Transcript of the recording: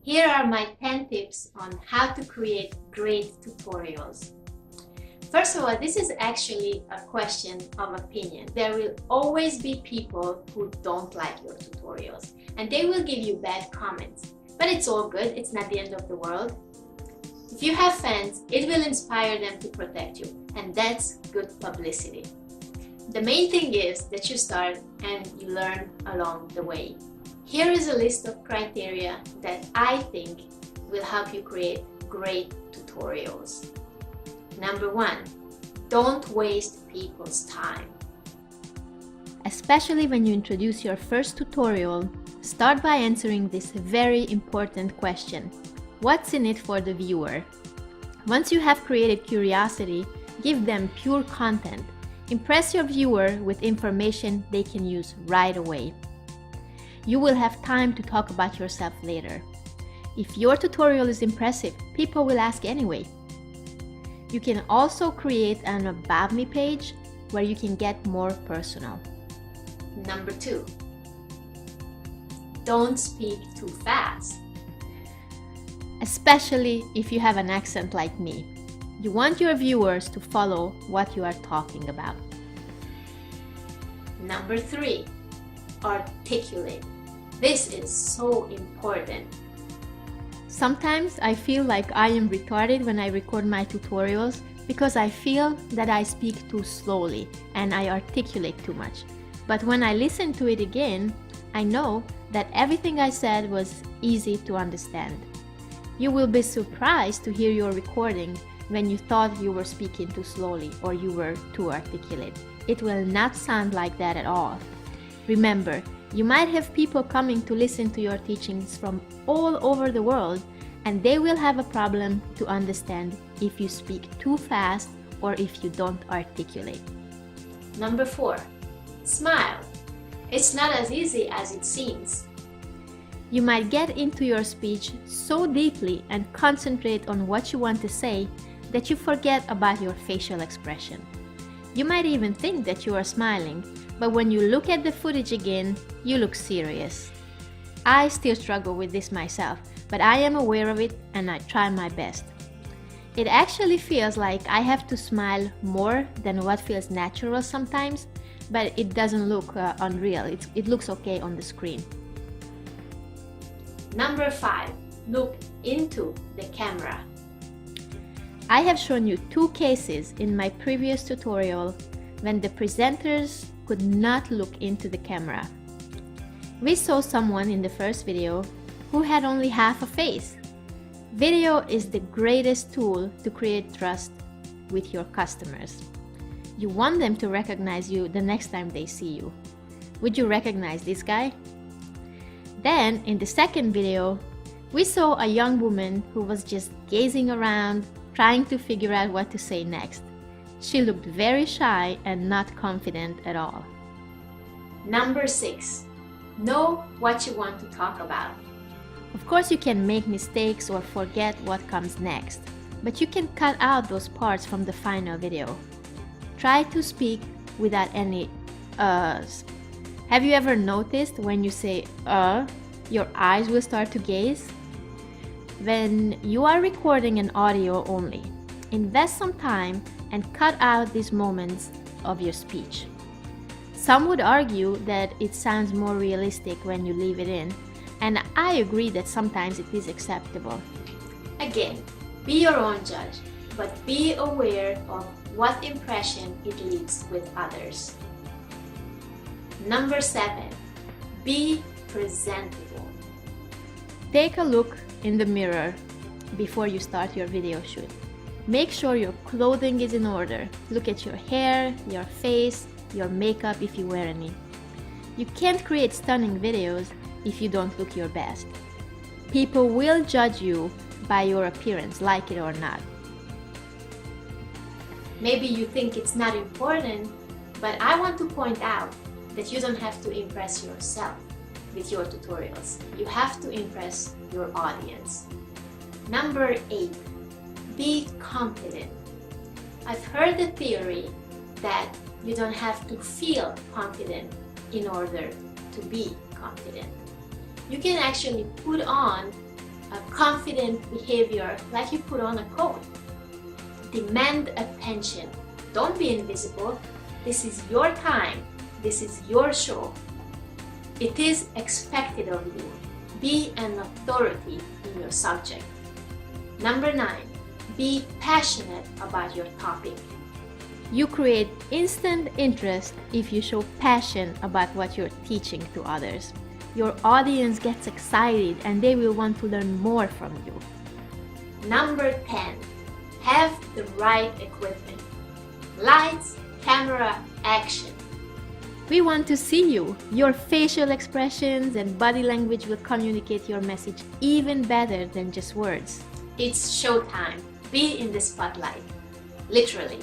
Here are my 10 tips on how to create great tutorials. First of all, this is actually a question of opinion. There will always be people who don't like your tutorials and they will give you bad comments. But it's all good, it's not the end of the world. If you have fans, it will inspire them to protect you, and that's good publicity. The main thing is that you start and you learn along the way. Here is a list of criteria that I think will help you create great tutorials. Number 1, don't waste people's time. Especially when you introduce your first tutorial, start by answering this very important question. What's in it for the viewer? Once you have created curiosity, give them pure content. Impress your viewer with information they can use right away. You will have time to talk about yourself later. If your tutorial is impressive, people will ask anyway. You can also create an About Me page where you can get more personal. Number 2, don't speak too fast. Especially if you have an accent like me. You want your viewers to follow what you are talking about. Number 3, articulate. This is so important. Sometimes I feel like I am retarded when I record my tutorials because I feel that I speak too slowly and I articulate too much. But when I listen to it again, I know that everything I said was easy to understand. You will be surprised to hear your recording when you thought you were speaking too slowly or you were too articulate. It will not sound like that at all. Remember, you might have people coming to listen to your teachings from all over the world, and they will have a problem to understand if you speak too fast or if you don't articulate. Number 4, smile. It's not as easy as it seems. You might get into your speech so deeply and concentrate on what you want to say that you forget about your facial expression. You might even think that you are smiling, but when you look at the footage again, you look serious. I still struggle with this myself, but I am aware of it and I try my best. It actually feels like I have to smile more than what feels natural sometimes, but it doesn't look unreal. It looks okay on the screen. Number 5, look into the camera. I have shown you 2 cases in my previous tutorial when the presenters could not look into the camera. We saw someone in the first video who had only half a face. Video is the greatest tool to create trust with your customers. You want them to recognize you the next time they see you. Would you recognize this guy? Then, in the second video, we saw a young woman who was just gazing around, trying to figure out what to say next. She looked very shy and not confident at all. Number 6, know what you want to talk about. Of course, you can make mistakes or forget what comes next, but you can cut out those parts from the final video. Try to speak without any uhs. Have you ever noticed when you say your eyes will start to gaze? When you are recording an audio only, invest some time and cut out these moments of your speech. Some would argue that it sounds more realistic when you leave it in, and I agree that sometimes it is acceptable. Again, be your own judge, but be aware of what impression it leaves with others. Number 7, be presentable. Take a look in the mirror before you start your video shoot. Make sure your clothing is in order. Look at your hair, your face, your makeup if you wear any. You can't create stunning videos if you don't look your best. People will judge you by your appearance, like it or not. Maybe you think it's not important, but I want to point out that you don't have to impress yourself with your tutorials. You have to impress your audience. Number 8, be confident. I've heard the theory that you don't have to feel confident in order to be confident. You can actually put on a confident behavior like you put on a coat. Demand attention. Don't be invisible. This is your time. This is your show. It is expected of you. Be an authority in your subject. Number 9, be passionate about your topic. You create instant interest if you show passion about what you're teaching to others. Your audience gets excited and they will want to learn more from you. Number 10, have the right equipment. Lights, camera, action. We want to see you. Your facial expressions and body language will communicate your message even better than just words. It's showtime. Be in the spotlight. Literally.